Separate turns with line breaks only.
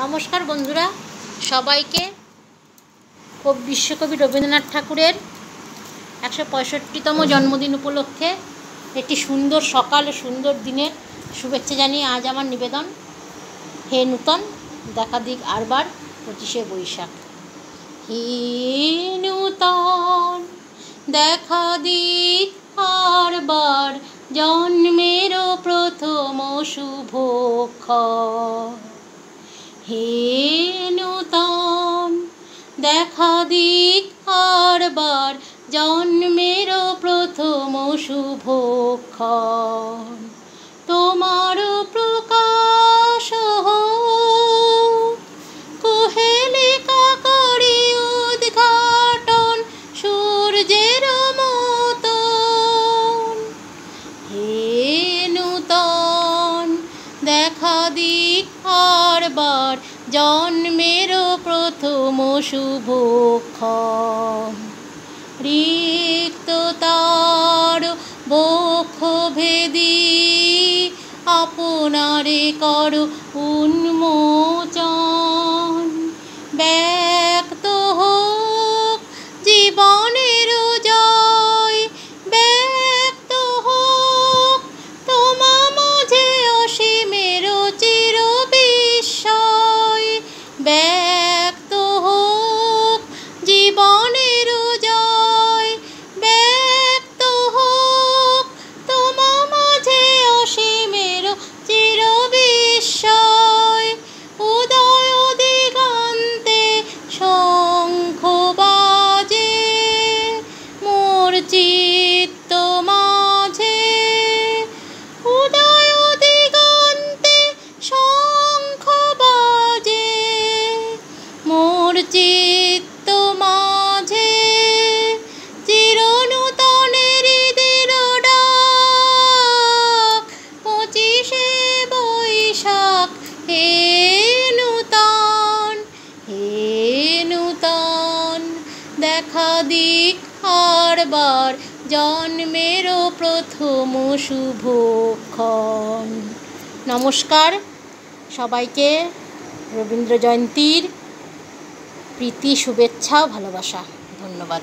নমস্কার বন্ধুরা, সবাইকে বিশ্বকবি রবীন্দ্রনাথ ঠাকুরের 165তম জন্মদিন উপলক্ষে একটি সুন্দর সকাল ও সুন্দর দিনের শুভেচ্ছা জানিয়ে আজ আমার নিবেদন। হে নূতন দেখা দিক আরবার 25শে বৈশাখ। হে নূতন দেখা দিক আরবার জন্মেরও প্রথম শুভক্ষণ। হে নূতন দেখা দিক আরবার জন্মেরও প্রথম শুভক্ষণ। তোমার প্রকাশ হোক কুহেলিকা করি উদ্ঘাটন সূর্যের মতন। হে নূতন দেখা দিক আরবার জন্মেরও প্রথম শুভক্ষণ। রিক্ত তার বক্ষ ভেদি আপনারে করো উন্মোচন। ব্যক্ত হোক জীবনের জয়, ব্যক্ত হোক তোমা মাঝে অসীমের চির বিস্ময়। ব্যক্ত হোক জীবনের জয়, ব্যক্ত হোক তোমা মাঝে অসীমের চির বিস্ময়। উদয় দিগন্তে শঙ্খ বাজে মোর চিত্ত মাঝে। উদয় দিগন্তে শঙ্খ বাজে মোর চিত্ত মাঝে। চির নূতনের দৃঢ় ডাক 25শে বৈশাখ। হে নূতন, হে নূতন দেখা দিক আরবার জন্মেরও প্রথম শুভক্ষণ। নমস্কার সবাইকে, রবীন্দ্র জয়ন্তীর প্রীতি শুভেচ্ছা ও ভালোবাসা। ধন্যবাদ।